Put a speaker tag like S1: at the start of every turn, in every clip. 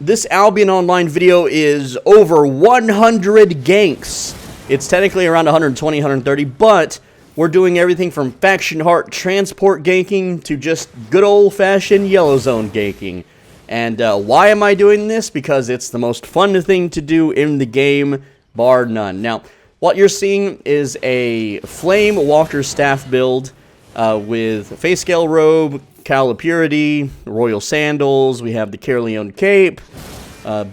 S1: This Albion Online video is over 100 ganks. It's technically around 120, 130, but we're doing everything from faction heart transport ganking to just good old-fashioned yellowzone ganking. And why am I doing this? Because it's the most fun thing to do in the game, bar none. Now, what you're seeing is a Flame Walker staff build with face scale robe, Cowl of Purity, Royal Sandals, we have the Carleon Cape,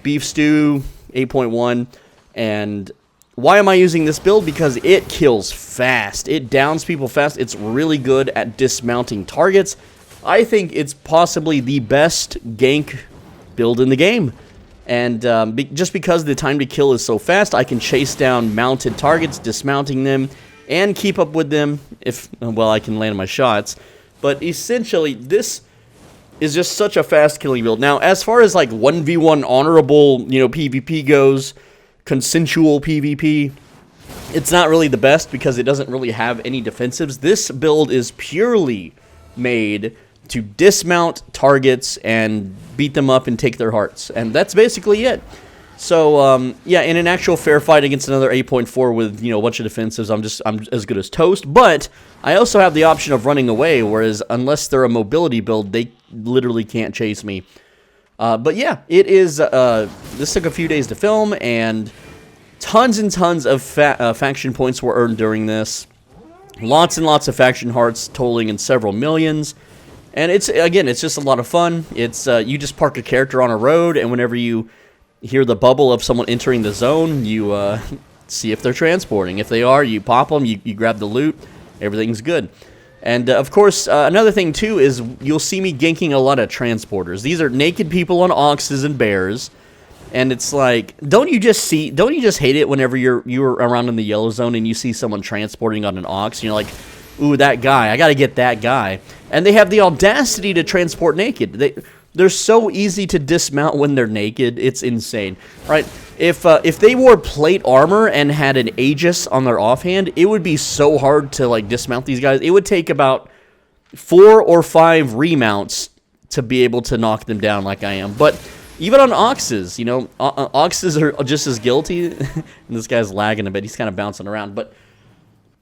S1: Beef Stew, 8.1, and why am I using this build? Because it kills fast. It downs people fast. It's really good at dismounting targets. I think it's possibly the best gank build in the game. And just because the time to kill is so fast, I can chase down mounted targets, dismounting them, and keep up with them if, well, I can land my shots. But essentially, this is just such a fast killing build. Now, as far as like 1v1 honorable, PvP goes, consensual PvP, it's not really the best because it doesn't really have any defensives. This build is purely made to dismount targets and beat them up and take their hearts. And that's basically it. So, yeah, in an actual fair fight against another 8.4 with, a bunch of defensives, I'm as good as toast. But I also have the option of running away, whereas unless they're a mobility build, they literally can't chase me. But yeah, it is, this took a few days to film, and tons and tons of faction points were earned during this. Lots and lots of faction hearts totaling in several millions. And it's just a lot of fun. It's, you just park a character on a road, and whenever you hear the bubble of someone entering the zone, you see if they're transporting. If they are, you pop them, you grab the loot, everything's good. And of course, another thing too is you'll see me ganking a lot of transporters. These are naked people on oxes and bears, and it's like, don't you just hate it whenever you're around in the yellow zone and you see someone transporting on an ox, and you're like, ooh, that guy, I gotta get that guy. And they have the audacity to transport naked. They're so easy to dismount when they're naked. It's insane, right? If they wore plate armor and had an Aegis on their offhand, it would be so hard to like dismount these guys. It would take about 4 or 5 remounts to be able to knock them down like I am. But even on oxes, oxes are just as guilty. And this guy's lagging a bit. He's kind of bouncing around, but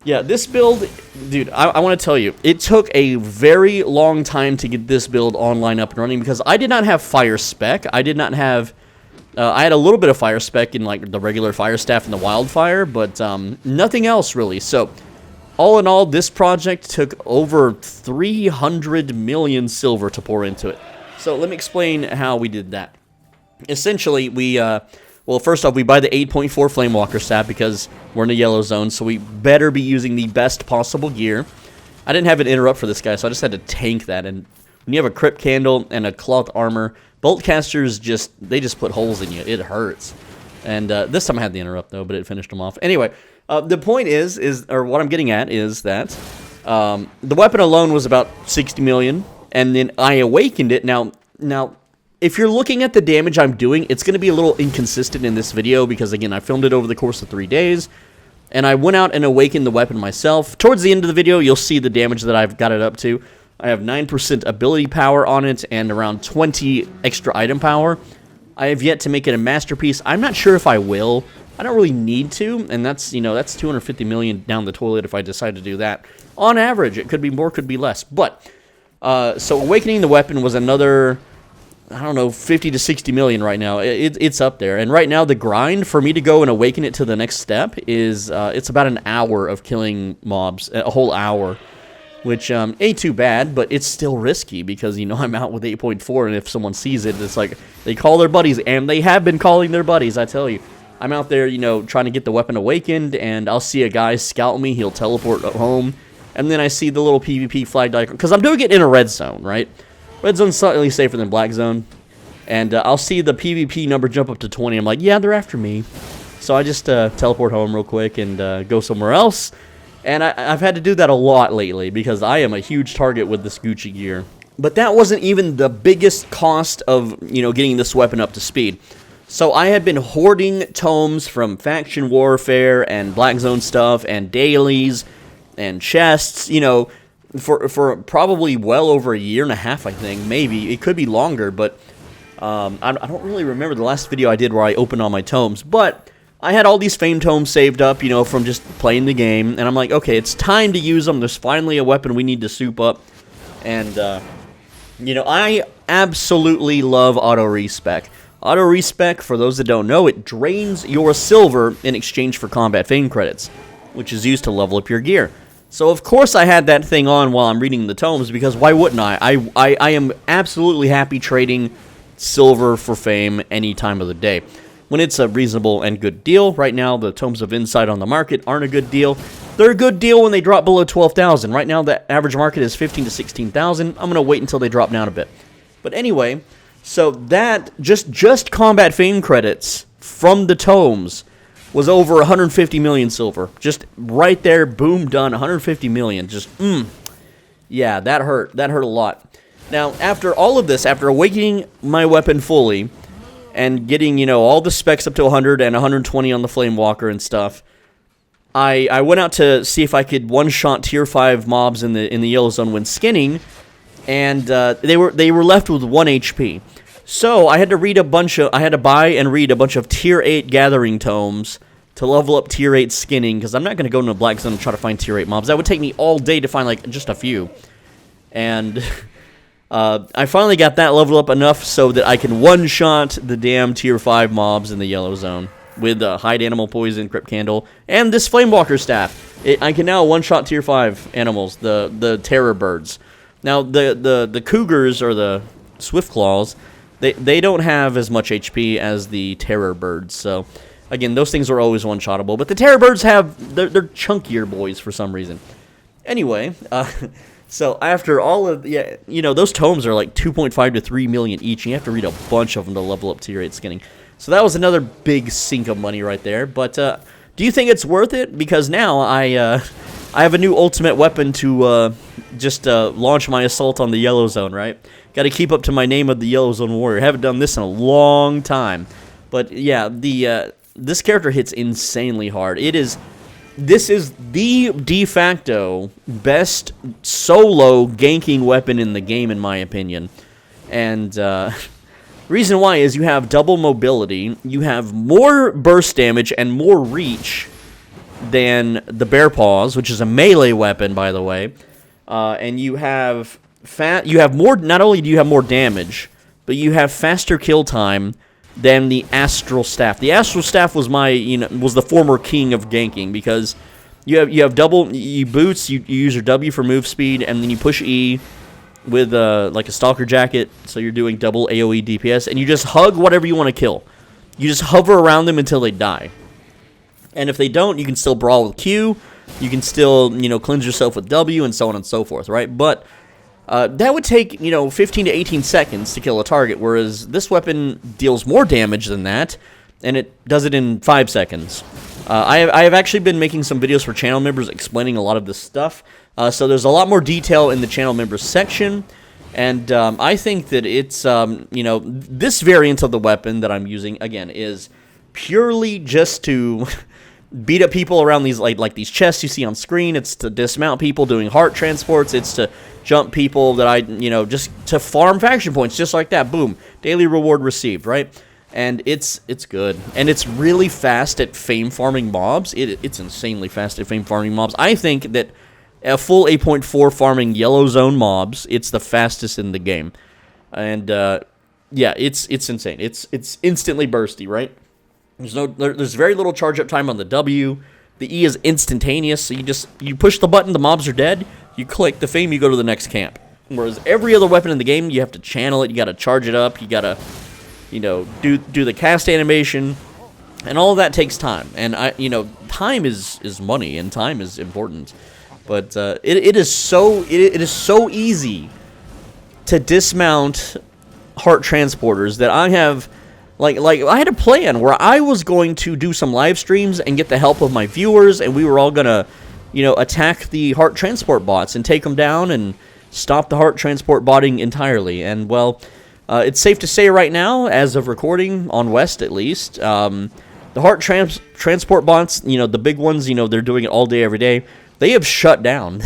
S1: yeah, this build, dude, I want to tell you, it took a very long time to get this build online up and running because I did not have fire spec. I did not have, I had a little bit of fire spec in like the regular fire staff and the wildfire, but nothing else really. So all in all, this project took over 300 million silver to pour into it. So let me explain how we did that. Essentially, well, first off, we buy the 8.4 Flamewalker staff because we're in a yellow zone, so we better be using the best possible gear. I didn't have an interrupt for this guy, so I just had to tank that. And when you have a crypt candle and a cloth armor, bolt casters just put holes in you. It hurts. And this time I had the interrupt though, but it finished them off. Anyway, the point or what I'm getting at is that the weapon alone was about 60 million, and then I awakened it. Now. If you're looking at the damage I'm doing, it's going to be a little inconsistent in this video because, again, I filmed it over the course of 3 days, and I went out and awakened the weapon myself. Towards the end of the video, you'll see the damage that I've got it up to. I have 9% ability power on it and around 20 extra item power. I have yet to make it a masterpiece. I'm not sure if I will. I don't really need to, and that's 250 million down the toilet if I decide to do that. On average, it could be more, could be less. But, so awakening the weapon was another, I don't know, 50 to 60 million right now. It's up there. And right now, the grind for me to go and awaken it to the next step is, it's about an hour of killing mobs, a whole hour, which ain't too bad, but it's still risky because, I'm out with 8.4, and if someone sees it, it's like, they call their buddies, and they have been calling their buddies, I tell you. I'm out there, trying to get the weapon awakened, and I'll see a guy scout me, he'll teleport home, and then I see the little PvP flag icon, because I'm doing it in a red zone, right? Red zone's slightly safer than black zone, and I'll see the PvP number jump up to 20. I'm like, yeah, they're after me. So I just teleport home real quick and go somewhere else. And I've had to do that a lot lately because I am a huge target with this Gucci gear. But that wasn't even the biggest cost of, getting this weapon up to speed. So I had been hoarding tomes from faction warfare and black zone stuff and dailies and chests, for probably well over a year and a half, I think, maybe. It could be longer, but I don't really remember the last video I did where I opened all my tomes, but I had all these fame tomes saved up, from just playing the game, and I'm like, okay, it's time to use them. There's finally a weapon we need to soup up, and, I absolutely love auto-respec. Auto-respec, for those that don't know, it drains your silver in exchange for combat fame credits, which is used to level up your gear. So, of course, I had that thing on while I'm reading the tomes, because why wouldn't I? I am absolutely happy trading silver for fame any time of the day when it's a reasonable and good deal. Right now, the Tomes of Insight on the market aren't a good deal. They're a good deal when they drop below 12,000. Right now, the average market is 15 to 16,000. I'm going to wait until they drop down a bit. But anyway, so that, just combat fame credits from the Tomes was over 150 million silver. Just right there, boom, done, 150 million. Just, yeah, that hurt. That hurt a lot. Now, after all of this, after awakening my weapon fully, and getting, all the specs up to 100 and 120 on the Flame Walker and stuff, I went out to see if I could one-shot tier 5 mobs in the yellow zone when skinning, and they were left with 1 HP. So I had to buy and read a bunch of tier 8 gathering tomes to level up tier 8 skinning, because I'm not going to go into a black zone and try to find tier 8 mobs. That would take me all day to find, like, just a few. And I finally got that leveled up enough so that I can one-shot the damn tier 5 mobs in the yellow zone with Hide Animal Poison, Crypt Candle, and this Flamewalker Staff. I can now one-shot tier 5 animals, the Terror Birds. Now, the Cougars, or the Swiftclaws, they don't have as much HP as the Terror Birds, so, again, those things are always one-shottable. But the Terror Birds they're chunkier boys for some reason. Anyway, so after all of, those tomes are like 2.5 to 3 million each, and you have to read a bunch of them to level up tier 8 skinning. So that was another big sink of money right there. But do you think it's worth it? Because now I have a new ultimate weapon to launch my assault on the yellow zone, right? Got to keep up to my name of the Yellow Zone Warrior. Haven't done this in a long time. But yeah, this character hits insanely hard. This is the de facto best solo ganking weapon in the game, in my opinion. And reason why is you have double mobility, you have more burst damage and more reach than the Bear Paws, which is a melee weapon, by the way. And you have more. Not only do you have more damage, but you have faster kill time than the Astral Staff. The Astral Staff was was the former king of ganking, because you have double boots, you use your W for move speed, and then you push E with like a Stalker Jacket, so you're doing double AoE DPS, and you just hug whatever you want to kill. You just hover around them until they die. And if they don't, you can still brawl with Q, you can still, cleanse yourself with W, and so on and so forth, right? But that would take, 15 to 18 seconds to kill a target, whereas this weapon deals more damage than that, and it does it in 5 seconds. I have actually been making some videos for channel members explaining a lot of this stuff, so there's a lot more detail in the channel members section, and I think that it's, this variant of the weapon that I'm using, again, is purely just to beat up people around these like these chests you see on screen. It's to dismount people doing heart transports. It's to jump people that just to farm faction points, just like that. Boom, daily reward received, right? And it's good, and it's really fast at fame farming mobs. It's insanely fast at fame farming mobs. I think that a full 8.4 farming yellow zone mobs, it's the fastest in the game, and yeah, it's insane. It's instantly bursty, right? There's very little charge up time on the W. The E is instantaneous, so you push the button, the mobs are dead. You click the fame, you go to the next camp. Whereas every other weapon in the game, you have to channel it, you got to charge it up, you got to, do the cast animation, and all of that takes time. And time is money, and time is important. But it is so easy to dismount heart transporters that I have. Like I had a plan where I was going to do some live streams and get the help of my viewers, and we were all gonna, attack the heart transport bots and take them down and stop the heart transport botting entirely. And well, it's safe to say right now, as of recording on West at least, the heart transport bots, the big ones, they're doing it all day every day. They have shut down.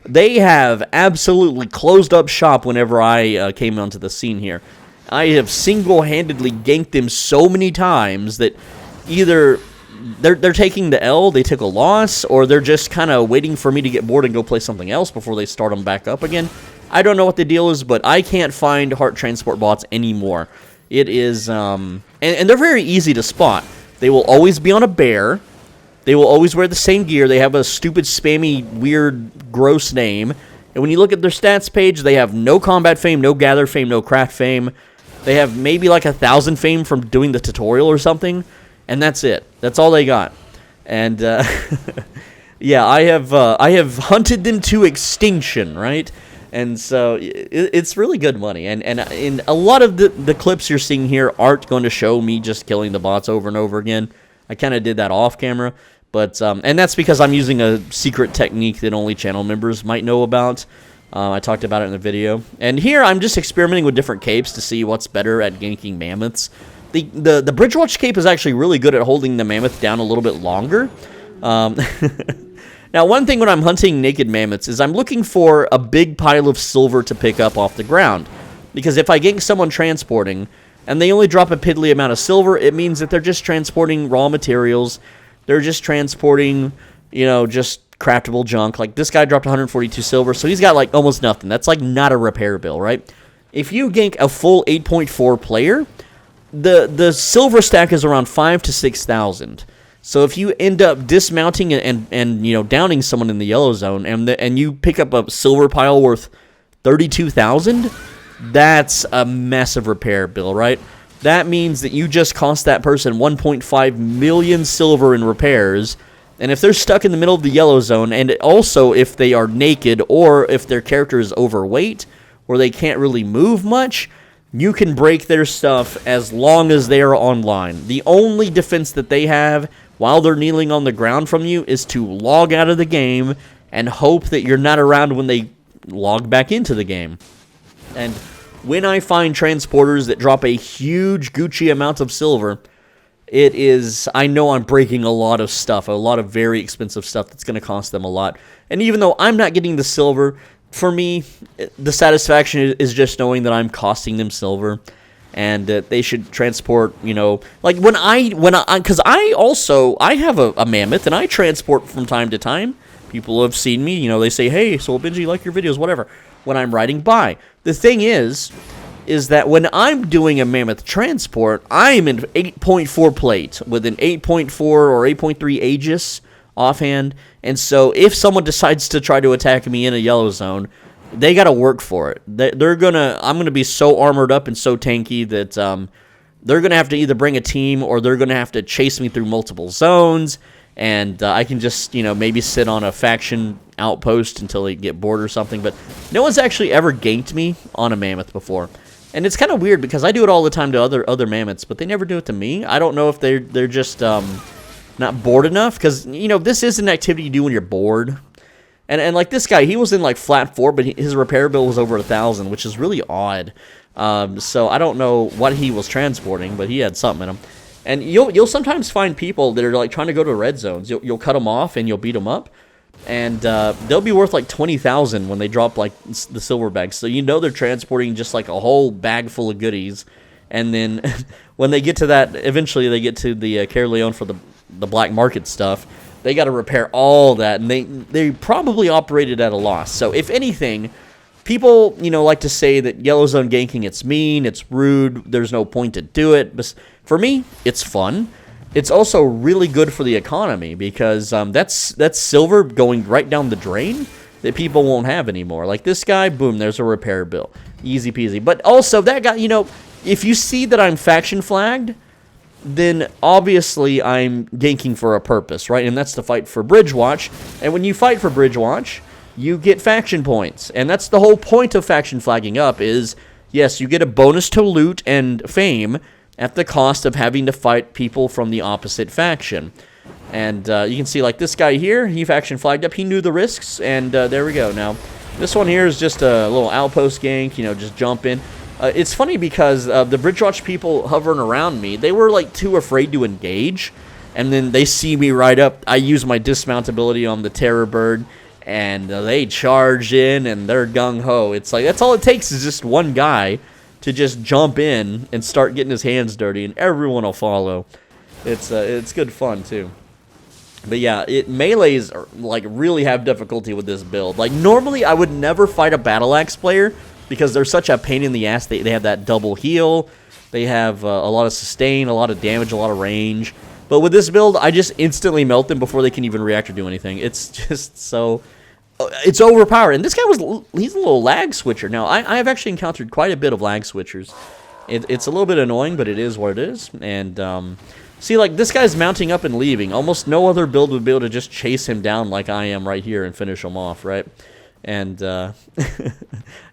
S1: They have absolutely closed up shop whenever I came onto the scene here. I have single-handedly ganked them so many times that either they're taking the L, they took a loss, or they're just kind of waiting for me to get bored and go play something else before they start them back up again. I don't know what the deal is, but I can't find heart transport bots anymore. It is, and they're very easy to spot. They will always be on a bear. They will always wear the same gear. They have a stupid, spammy, weird, gross name. And when you look at their stats page, they have no combat fame, no gather fame, no craft fame. They have maybe like 1,000 fame from doing the tutorial or something. And that's it. That's all they got. And, yeah, I have hunted them to extinction, right? And so it's really good money. And in a lot of the clips you're seeing here aren't going to show me just killing the bots over and over again. I kind of did that off camera. But and that's because I'm using a secret technique that only channel members might know about. I talked about it in the video. And here I'm just experimenting with different capes to see what's better at ganking mammoths. The Bridgewatch cape is actually really good at holding the mammoth down a little bit longer. Now, one thing when I'm hunting naked mammoths is I'm looking for a big pile of silver to pick up off the ground. Because if I gank someone transporting, and they only drop a piddly amount of silver, it means that they're just transporting raw materials. They're just transporting, you know, just craftable junk. Like, this guy dropped 142 silver, so he's got, like, almost nothing. That's, like, not a repair bill, right? If you gank a full 8.4 player, the silver stack is around 5,000 to 6,000. So if you end up dismounting and you know, downing someone in the yellow zone, and you pick up a silver pile worth 32,000, that's a massive repair bill, right? That means that you just cost that person 1.5 million silver in repairs, and if they're stuck in the middle of the yellow zone, and also if they are naked, or if their character is overweight, or they can't really move much, you can break their stuff as long as they are online. The only defense that they have while they're kneeling on the ground from you is to log out of the game and hope that you're not around when they log back into the game. And when I find transporters that drop a huge Gucci amount of silver, it is, I know I'm breaking a lot of stuff, a lot of very expensive stuff that's going to cost them a lot. And even though I'm not getting the silver, for me, the satisfaction is just knowing that I'm costing them silver, and that they should transport, you know, like because I have a mammoth, and I transport from time to time. People have seen me, you know, they say, hey, Soul Benji, like your videos, whatever, when I'm riding by. The thing is that when I'm doing a mammoth transport, I'm in 8.4 plate with an 8.4 or 8.3 Aegis offhand, and so if someone decides to try to attack me in a yellow zone, they got to work for it. I'm gonna be so armored up and so tanky that they're gonna have to either bring a team, or they're gonna have to chase me through multiple zones, and I can just, you know, maybe sit on a faction outpost until they get bored or something. But no one's actually ever ganked me on a mammoth before, and it's kind of weird because I do it all the time to other mammoths, but they never do it to me. I don't know if they're just not bored enough, because, you know, this is an activity you do when you're bored. And like this guy, he was in like flat 4, but his repair bill was over 1,000, which is really odd. So I don't know what he was transporting, but he had something in him. And you'll sometimes find people that are like trying to go to red zones. You'll cut them off and you'll beat them up, and they'll be worth like 20,000 when they drop like the silver bags. So you know they're transporting just like a whole bag full of goodies. And then when they get to that, eventually they get to the Carleon for the black market stuff. They got to repair all that, and they probably operated at a loss. So if anything, people, you know, like to say that yellow zone ganking, it's mean, it's rude, there's no point to do it. But for me, it's fun. It's also really good for the economy, because that's silver going right down the drain that people won't have anymore. Like this guy, boom, there's a repair bill, easy peasy. But also that guy, you know, if you see that I'm faction flagged, then obviously I'm ganking for a purpose, right? And that's to fight for Bridgewatch. And when you fight for Bridgewatch, you get faction points. And that's the whole point of faction flagging up is, yes, you get a bonus to loot and fame at the cost of having to fight people from the opposite faction. And you can see, like, this guy here, he faction flagged up. He knew the risks, and there we go. Now, this one here is just a little outpost gank, you know, just jump in. It's funny because the Bridgewatch people hovering around me, they were like too afraid to engage, and then they see me ride up. I use my dismount ability on the Terror Bird, and they charge in, and they're gung-ho. It's like, that's all it takes is just one guy to just jump in and start getting his hands dirty, and everyone will follow. It's good fun too. But yeah, melees are, like, really have difficulty with this build. Like, normally I would never fight a battle axe player because they're such a pain in the ass. They have that double heal. They have a lot of sustain, a lot of damage, a lot of range. But with this build, I just instantly melt them before they can even react or do anything. It's just so... It's overpowered. And this guy he's a little lag switcher. Now, I have actually encountered quite a bit of lag switchers. It's a little bit annoying, but it is what it is. And, see, like, this guy's mounting up and leaving. Almost no other build would be able to just chase him down like I am right here and finish him off, right? And, yeah,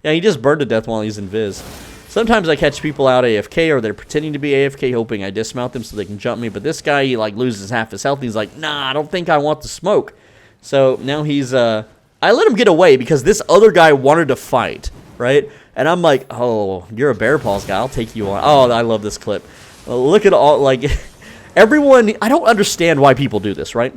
S1: he just burned to death while he's in Viz. Sometimes I catch people out AFK, or they're pretending to be AFK, hoping I dismount them so they can jump me. But this guy, he, like, loses half his health. And he's like, nah, I don't think I want the smoke. So now he's, I let him get away because this other guy wanted to fight, right? And I'm like, oh, you're a Bear Paws guy. I'll take you on. Oh, I love this clip. Look at all, like, everyone. I don't understand why people do this, right?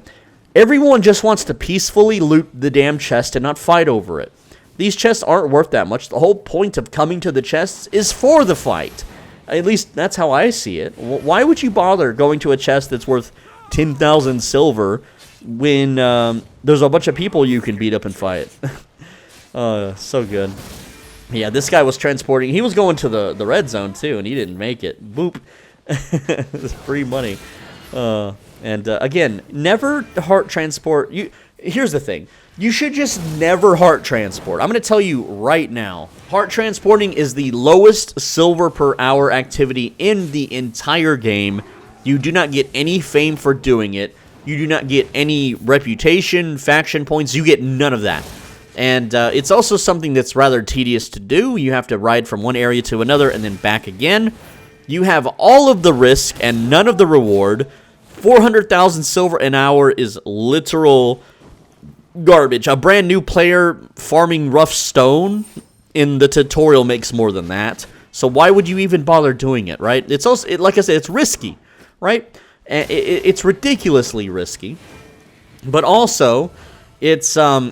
S1: Everyone just wants to peacefully loot the damn chest and not fight over it. These chests aren't worth that much. The whole point of coming to the chests is for the fight. At least that's how I see it. Why would you bother going to a chest that's worth 10,000 silver when there's a bunch of people you can beat up and fight? So good. Yeah, this guy was transporting. He was going to the red zone too, and he didn't make it. Boop. It's free money. Again, never heart transport. Here's the thing. You should just never heart transport. I'm going to tell you right now. Heart transporting is the lowest silver per hour activity in the entire game. You do not get any fame for doing it. You do not get any reputation, faction points. You get none of that. And it's also something that's rather tedious to do. You have to ride from one area to another and then back again. You have all of the risk and none of the reward. 400,000 silver an hour is literal garbage. A brand new player farming rough stone in the tutorial makes more than that. So why would you even bother doing it, right? It's also, like I said, it's risky, right? It's ridiculously risky. But also, it's one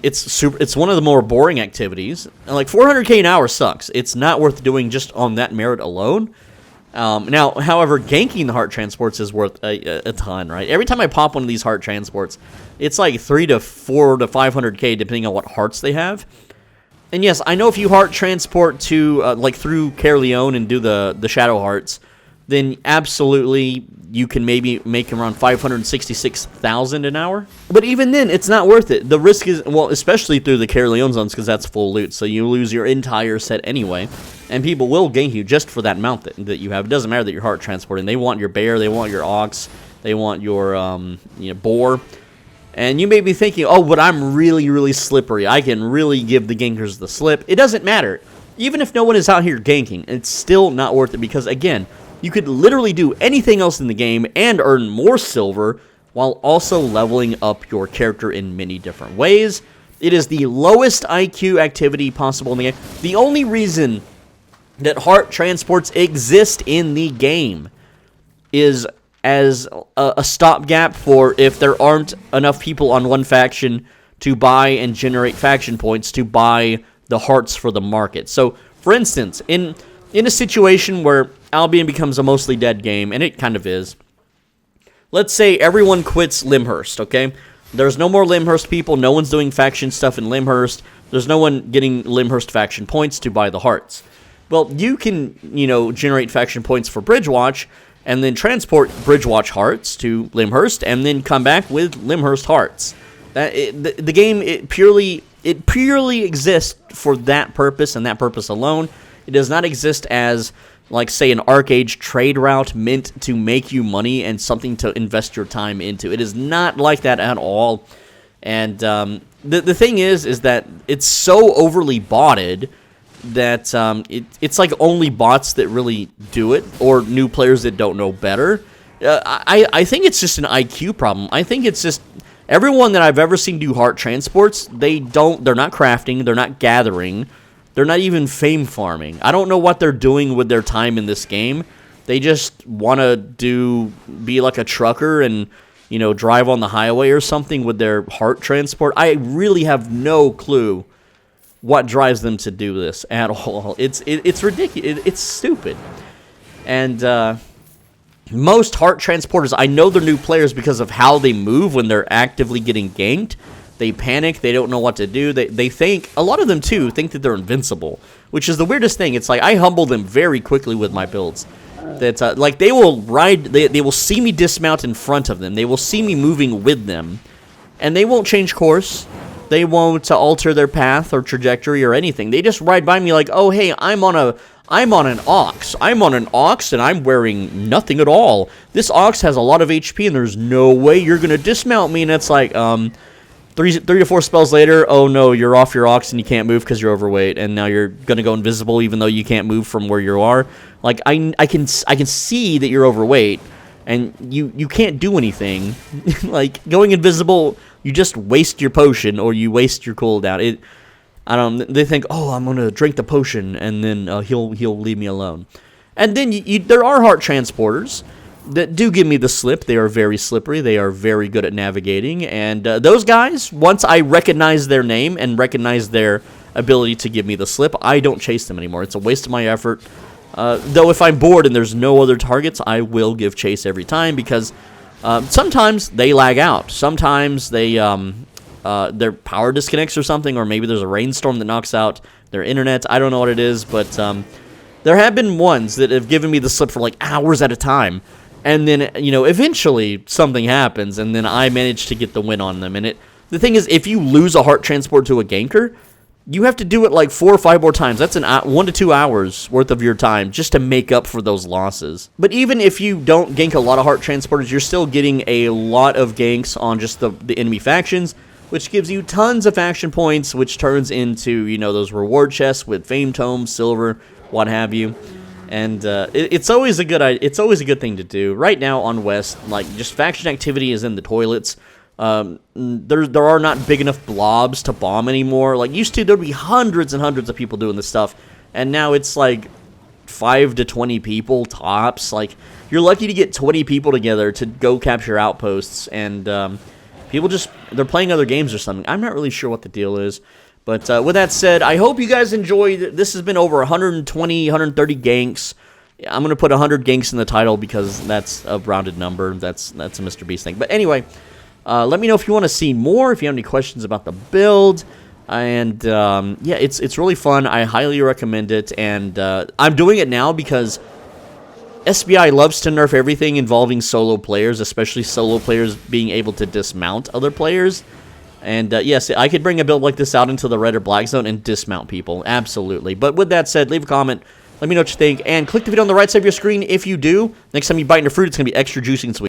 S1: of the more boring activities. Like 400k an hour sucks. It's not worth doing just on that merit alone. Now, however, ganking the heart transports is worth a ton, right? Every time I pop one of these heart transports, it's like 3 to 4 to 500k depending on what hearts they have. And yes, I know if you heart transport to like through Caerleon and do the shadow hearts, then absolutely you can maybe make around 566,000 an hour. But even then, it's not worth it. The risk is, well, especially through the Caerleon zones, because that's full loot, so you lose your entire set anyway. And people will gank you just for that mount that you have. It doesn't matter that you're heart transporting. They want your bear, they want your ox, they want your boar. And you may be thinking, oh, but I'm really, really slippery. I can really give the gankers the slip. It doesn't matter. Even if no one is out here ganking, it's still not worth it because, again, you could literally do anything else in the game and earn more silver while also leveling up your character in many different ways. It is the lowest IQ activity possible in the game. The only reason that heart transports exist in the game is as a stopgap for if there aren't enough people on one faction to buy and generate faction points to buy the hearts for the market. So, for instance, in a situation where Albion becomes a mostly dead game, and it kind of is, let's say everyone quits Limhurst, okay? There's no more Limhurst people, no one's doing faction stuff in Limhurst, there's no one getting Limhurst faction points to buy the hearts. Well, you can, generate faction points for Bridgewatch, and then transport Bridgewatch hearts to Limhurst, and then come back with Limhurst hearts. The game, purely exists for that purpose, and that purpose alone. It does not exist as, like, say, an Arcade trade route meant to make you money and something to invest your time into. It is not like that at all. And the thing is that it's so overly botted that it's like only bots that really do it, or new players that don't know better. I think it's just an IQ problem. I think it's just everyone that I've ever seen do heart transports, they're not crafting, they're not gathering, they're not even fame farming. I don't know what they're doing with their time in this game. They just want to be like a trucker and, drive on the highway or something with their heart transport. I really have no clue what drives them to do this at all. It's ridiculous. It's stupid. And most heart transporters, I know they're new players because of how they move when they're actively getting ganked. They panic. They don't know what to do. They think, a lot of them too, think that they're invincible, which is the weirdest thing. It's like I humble them very quickly with my builds. That like they will ride, they will see me dismount in front of them. They will see me moving with them, and they won't change course. They won't alter their path or trajectory or anything. They just ride by me like, oh hey, I'm on an ox. I'm on an ox and I'm wearing nothing at all. This ox has a lot of HP and there's no way you're gonna dismount me. And it's like, 3 to 4 spells later, oh no, you're off your ox and you can't move because you're overweight, and now you're gonna go invisible even though you can't move from where you are. Like I can see that you're overweight, and you can't do anything. Like going invisible, you just waste your potion or you waste your cooldown. They think, oh, I'm gonna drink the potion and then he'll leave me alone. And then there are heart transporters that do give me the slip. They are very slippery. They are very good at navigating. And those guys, once I recognize their name and recognize their ability to give me the slip, I don't chase them anymore. It's a waste of my effort. Though if I'm bored and there's no other targets, I will give chase every time because sometimes they lag out. Sometimes their power disconnects or something, or maybe there's a rainstorm that knocks out their internet. I don't know what it is, but there have been ones that have given me the slip for like hours at a time. And then, eventually something happens, and then I manage to get the win on them. And the thing is, if you lose a heart transport to a ganker, you have to do it like 4 or 5 more times. That's 1 to 2 hours worth of your time just to make up for those losses. But even if you don't gank a lot of heart transporters, you're still getting a lot of ganks on just the enemy factions, which gives you tons of faction points, which turns into, those reward chests with fame tomes, silver, what have you. And it's always a good thing to do. Right now on West, like just faction activity is in the toilets. There are not big enough blobs to bomb anymore. Like used to, there'd be hundreds and hundreds of people doing this stuff, and now it's like 5 to 20 people tops. Like you're lucky to get 20 people together to go capture outposts, and people they're playing other games or something. I'm not really sure what the deal is. But with that said, I hope you guys enjoyed. This has been over 120, 130 ganks. I'm going to put 100 ganks in the title because that's a rounded number. That's a Mr. Beast thing. But anyway, let me know if you want to see more, if you have any questions about the build. And yeah, it's really fun. I highly recommend it. And I'm doing it now because SBI loves to nerf everything involving solo players, especially solo players being able to dismount other players. And yes, I could bring a build like this out into the red or black zone and dismount people. Absolutely. But with that said, leave a comment. Let me know what you think. And click the video on the right side of your screen if you do. Next time you bite into fruit, it's going to be extra juicy and sweet.